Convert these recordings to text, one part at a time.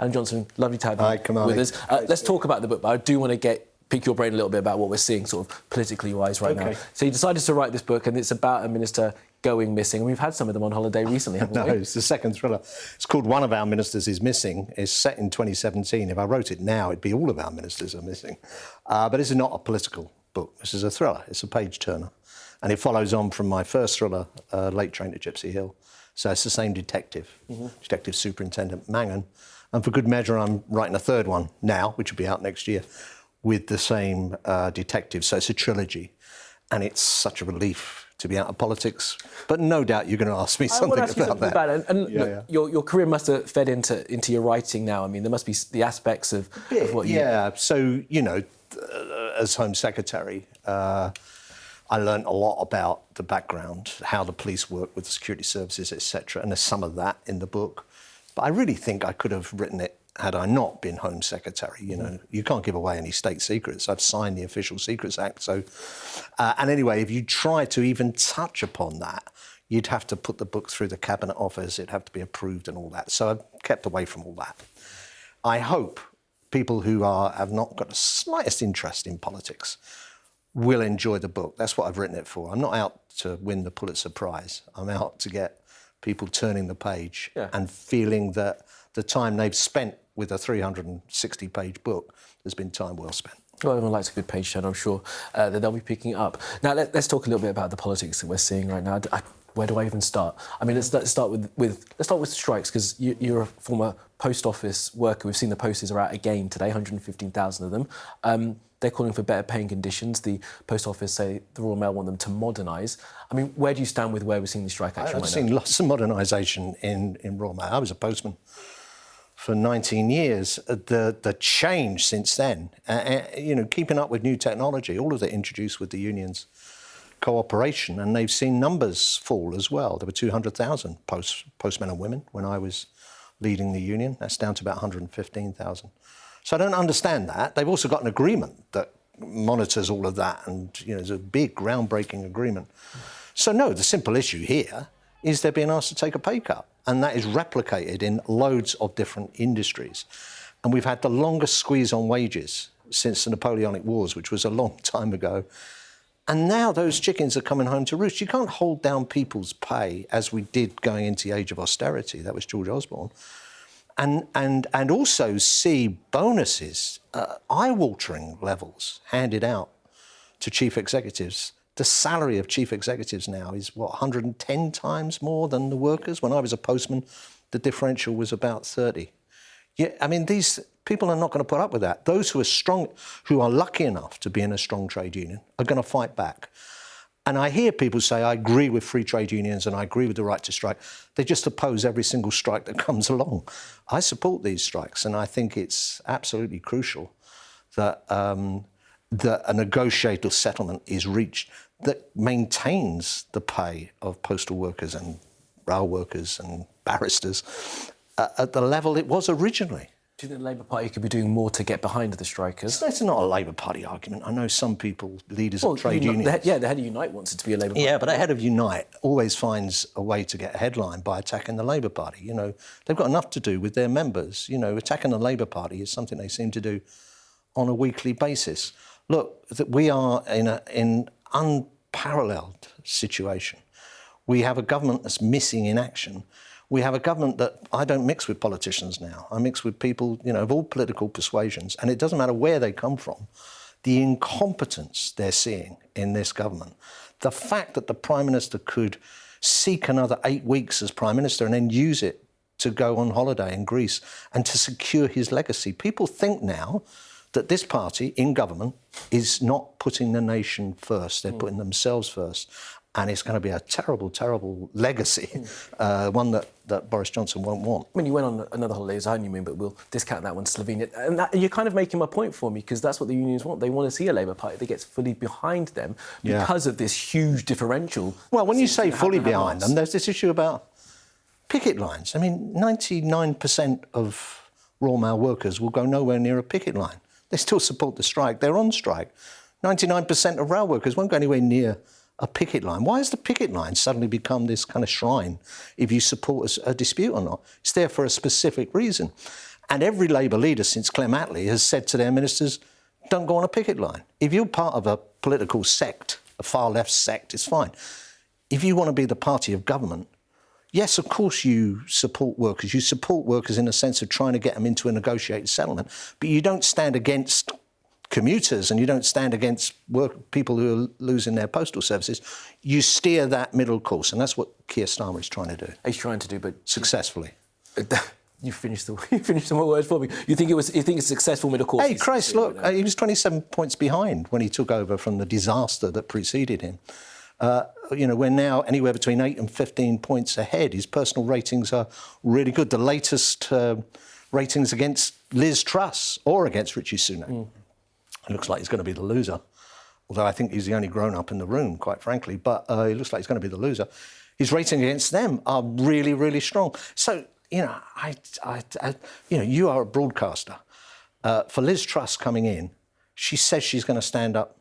Alan Johnson, lovely to have you Kamali. with us. Let's talk about the book, but I do want to pick your brain a little bit about what we're seeing sort of politically-wise right now. So you decided to write this book, and it's about a minister going missing. And we've had some of them on holiday recently, haven't we? No, it's the second thriller. It's called One of Our Ministers is Missing. It's set in 2017. If I wrote it now, it'd be All of Our Ministers are Missing. But this is not a political book. This is a thriller. It's a page-turner. And it follows on from my first thriller, Late Train to Gypsy Hill. So it's the same detective, Detective Superintendent Mangan. And for good measure, I'm writing a third one now, which will be out next year, with the same detective. So it's a trilogy. And it's such a relief to be out of politics. But no doubt you're going to ask me something about that. And look, your career must have fed into your writing now. I mean, there must be the aspects of what you... Yeah, so, you know, as Home Secretary, I learned a lot about the background, how the police work with the security services, etc. And there's some of that in the book. But I really think I could have written it had I not been Home Secretary. You know, you can't give away any state secrets. I've signed the Official Secrets Act. So, and anyway, if you try to even touch upon that, you'd have to put the book through the Cabinet Office. It'd have to be approved and all that. So I've kept away from all that. I hope people who have not got the slightest interest in politics will enjoy the book. That's what I've written it for. I'm not out to win the Pulitzer Prize. I'm out to get people turning the page and feeling that the time they've spent with a 360-page book has been time well spent. Well, everyone likes a good page turn, I'm sure that they'll be picking it up. Now, let's talk a little bit about the politics that we're seeing right now. Where do I even start? I mean, let's start with strikes, because you're a former post office worker. We've seen the posties are out again today, 115,000 of them. They're calling for better paying conditions. The Post Office say the Royal Mail want them to modernise. I mean, where do you stand with where we're seeing the strike action right now? I've seen lots of modernisation in Royal Mail. I was a postman for 19 years. The change since then, you know, keeping up with new technology, all of it introduced with the unions' cooperation, and they've seen numbers fall as well. There were 200,000 postmen and women when I was leading the union. That's down to about 115,000. So I don't understand that. They've also got an agreement that monitors all of that, and you know, there's a big groundbreaking agreement. So no, the simple issue here is they're being asked to take a pay cut, and that is replicated in loads of different industries. And we've had the longest squeeze on wages since the Napoleonic Wars, which was a long time ago. And now those chickens are coming home to roost. You can't hold down people's pay as we did going into the age of austerity. That was George Osborne. And also see bonuses, eye-watering levels handed out to chief executives. The salary of chief executives now is, what, 110 times more than the workers? When I was a postman, the differential was about 30. Yeah, I mean, these people are not going to put up with that. Those who are strong, who are lucky enough to be in a strong trade union, are going to fight back. And I hear people say, I agree with free trade unions and I agree with the right to strike. They just oppose every single strike that comes along. I support these strikes, and I think it's absolutely crucial that, that a negotiated settlement is reached that maintains the pay of postal workers and rail workers and barristers at the level it was originally. Do you think the Labour Party could be doing more to get behind the strikers? That's not a Labour Party argument. I know some people, leaders of trade unions... The head of Unite wants it to be a Labour Party. Yeah, but the head of Unite always finds a way to get a headline by attacking the Labour Party. You know, they've got enough to do with their members. You know, attacking the Labour Party is something they seem to do on a weekly basis. Look, we are in an unparalleled situation. We have a government that's missing in action. We have a government that I don't mix with politicians now. I mix with people, you know, of all political persuasions, and it doesn't matter where they come from. The incompetence they're seeing in this government, the fact that the Prime Minister could seek another 8 weeks as Prime Minister and then use it to go on holiday in Greece and to secure his legacy. People think now that this party in government is not putting the nation first. They're putting themselves first. And it's going to be a terrible, terrible legacy, one that Boris Johnson won't want. I mean, you went on another holiday as a honeymoon, but we'll discount that one, Slovenia. And you're kind of making my point for me, because that's what the unions want. They want to see a Labour Party that gets fully behind them because of this huge differential. Well, when you say fully behind them, there's this issue about picket lines. I mean, 99% of Royal Mail workers will go nowhere near a picket line. They still support the strike. They're on strike. 99% of rail workers won't go anywhere near a picket line. Why has the picket line suddenly become this kind of shrine if you support a dispute or not? It's there for a specific reason. And every Labour leader since Clem Attlee has said to their ministers, don't go on a picket line. If you're part of a political sect, a far-left sect, it's fine. If you want to be the party of government, yes, of course you support workers. You support workers in the sense of trying to get them into a negotiated settlement, but you don't stand against commuters and you don't stand against people who are losing their postal services. You steer that middle course, and that's what Keir Starmer is trying to do. He's trying to do, but successfully. You finished the words for me. You think it's successful middle course? Hey, Christ, look, he was 27 points behind when he took over from the disaster that preceded him. We're now anywhere between 8 and 15 points ahead. His personal ratings are really good. The latest ratings against Liz Truss or against Richie Sunak. It looks like he's going to be the loser, although I think he's the only grown-up in the room, quite frankly. But it looks like he's going to be the loser. His ratings against them are really, really strong. So, you are a broadcaster. For Liz Truss coming in, she says she's going to stand up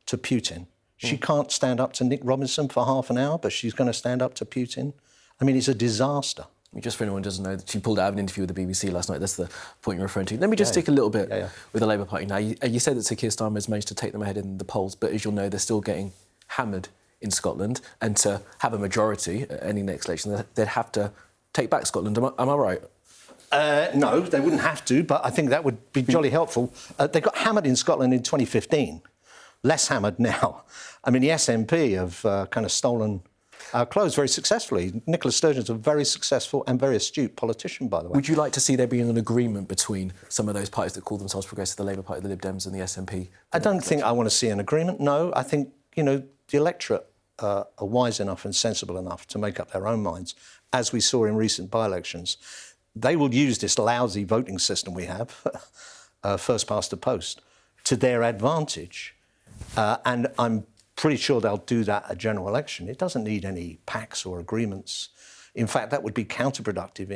to Putin. She can't stand up to Nick Robinson for half an hour, but she's going to stand up to Putin. I mean, it's a disaster. Just for anyone who doesn't know, she pulled out of an interview with the BBC last night. That's the point you're referring to. Let me just stick a little bit with the Labour Party now. You said that Sir Keir Starmer has managed to take them ahead in the polls, but as you'll know, they're still getting hammered in Scotland. And to have a majority at any next election, they'd have to take back Scotland. Am I right? No, they wouldn't have to, but I think that would be jolly helpful. They got hammered in Scotland in 2015. Less hammered now. I mean, the SNP have kind of stolen our clothes very successfully. Nicola Sturgeon's a very successful and very astute politician, by the way. Would you like to see there being an agreement between some of those parties that call themselves progressive, the Labour Party, the Lib Dems and the SNP? I don't think I want to see an agreement, no. I think, the electorate are wise enough and sensible enough to make up their own minds, as we saw in recent by-elections. They will use this lousy voting system we have, first past the post, to their advantage. And I'm pretty sure they'll do that at general election. It doesn't need any pacts or agreements. In fact, that would be counterproductive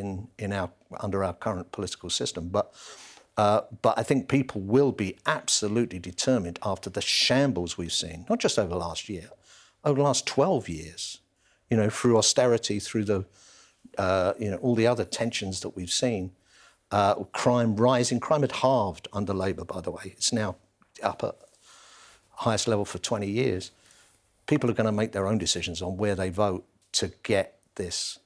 under our current political system. But I think people will be absolutely determined after the shambles we've seen, not just over last year, over the last 12 years, through austerity, through the, all the other tensions that we've seen, crime rising. Crime had halved under Labour, by the way. It's now up at highest level for 20 years. People are going to make their own decisions on where they vote to get this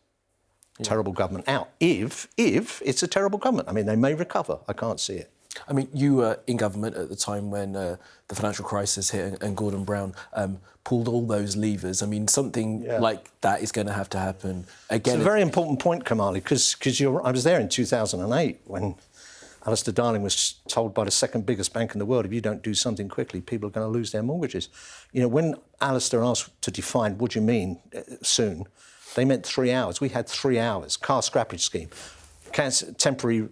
terrible government out. If it's a terrible government. I mean, they may recover. I can't see it. I mean, you were in government at the time when the financial crisis hit and Gordon Brown pulled all those levers. I mean, something like that is going to have to happen again. It's a very important point, Kamali, because I was there in 2008 when Alistair Darling was told by the second biggest bank in the world, if you don't do something quickly, people are going to lose their mortgages. When Alistair asked to define, what do you mean soon, they meant 3 hours. We had 3 hours. Car scrappage scheme, temporary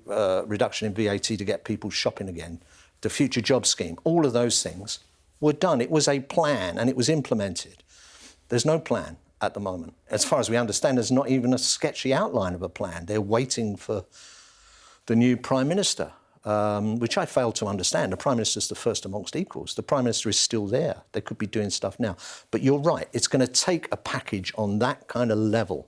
reduction in VAT to get people shopping again, the future job scheme, all of those things were done. It was a plan and it was implemented. There's no plan at the moment. As far as we understand, there's not even a sketchy outline of a plan. They're waiting for the new Prime Minister, which I fail to understand. The Prime Minister's the first amongst equals. The Prime Minister is still there. They could be doing stuff now. But you're right, it's going to take a package on that kind of level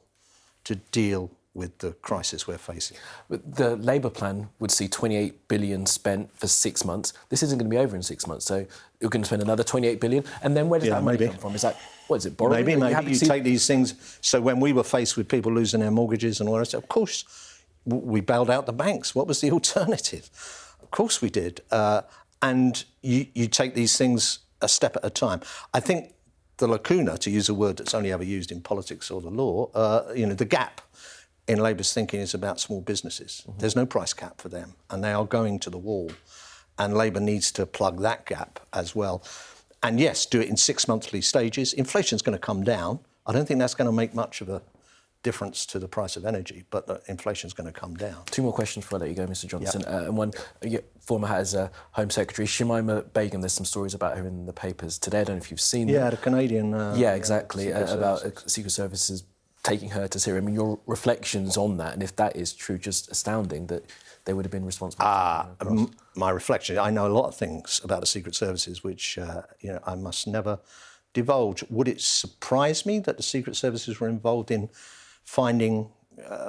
to deal with the crisis we're facing. But the Labour plan would see 28 billion spent for 6 months. This isn't going to be over in 6 months, so you're going to spend another 28 billion. And then where does that money come from? Is that, what is it, borrowing? Maybe you take these things. So when we were faced with people losing their mortgages and all that stuff, of course, we bailed out the banks. What was the alternative? Of course we did. And you take these things a step at a time. I think the lacuna, to use a word that's only ever used in politics or the law, the gap in Labour's thinking is about small businesses. Mm-hmm. There's no price cap for them, and they are going to the wall. And Labour needs to plug that gap as well. And yes, do it in 6 monthly stages. Inflation's going to come down. I don't think that's going to make much of a difference to the price of energy, but the inflation's going to come down. 2 more questions before I let you go, Mr Johnson. And one, former as Home Secretary, Shamima Begum, there's some stories about her in the papers today. I don't know if you've seen them. Yeah, the Canadian... exactly, about Secret Services taking her to Syria. I mean, your reflections on that, and if that is true, just astounding that they would have been responsible. My reflection, I know a lot of things about the Secret Services which, I must never divulge. Would it surprise me that the Secret Services were involved in finding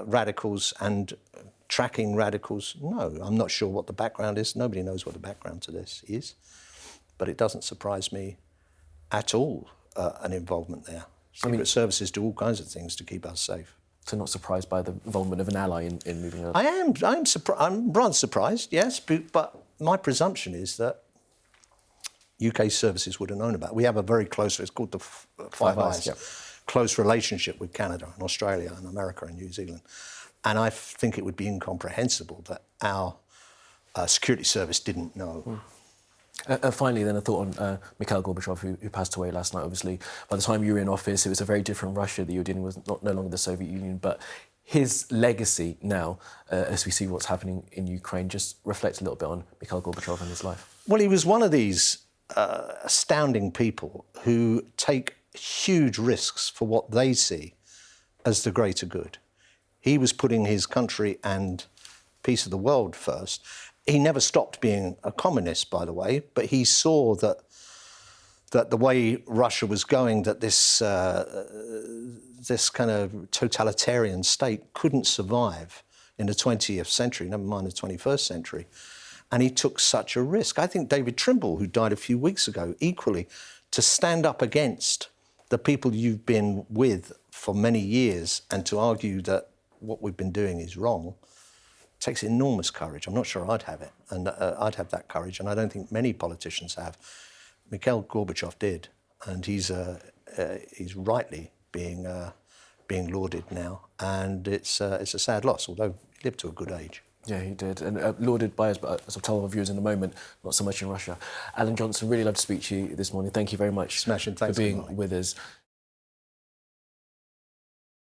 radicals and tracking radicals? No, I'm not sure what the background is. Nobody knows what the background to this is. But it doesn't surprise me at all, an involvement there. Secret services do all kinds of things to keep us safe. So not surprised by the involvement of an ally in moving on? I'm rather surprised, yes, but my presumption is that UK services would have known about it. We have a very close, it's called the Five Eyes, yep. close relationship with Canada and Australia and America and New Zealand. And I think it would be incomprehensible that our security service didn't know. Finally, then, a thought on Mikhail Gorbachev, who passed away last night. Obviously, by the time you were in office, it was a very different Russia that you were dealing with, no longer the Soviet Union. But his legacy now, as we see what's happening in Ukraine, just reflects a little bit on Mikhail Gorbachev and his life. Well, he was one of these astounding people who take huge risks for what they see as the greater good. He was putting his country and peace of the world first. He never stopped being a communist, by the way, but he saw that the way Russia was going, that this kind of totalitarian state couldn't survive in the 20th century, never mind the 21st century. And he took such a risk. I think David Trimble, who died a few weeks ago, equally, to stand up against the people you've been with for many years and to argue that what we've been doing is wrong, takes enormous courage. I'm not sure I'd have it, and I'd have that courage, and I don't think many politicians have. Mikhail Gorbachev did, and he's rightly being lauded now, and it's a sad loss, although he lived to a good age. Yeah, he did, and lauded by us, but as I'll tell our viewers in a moment, not so much in Russia. Alan Johnson, really love to speak to you this morning. Thank you very much Smashing, thanks for being with us.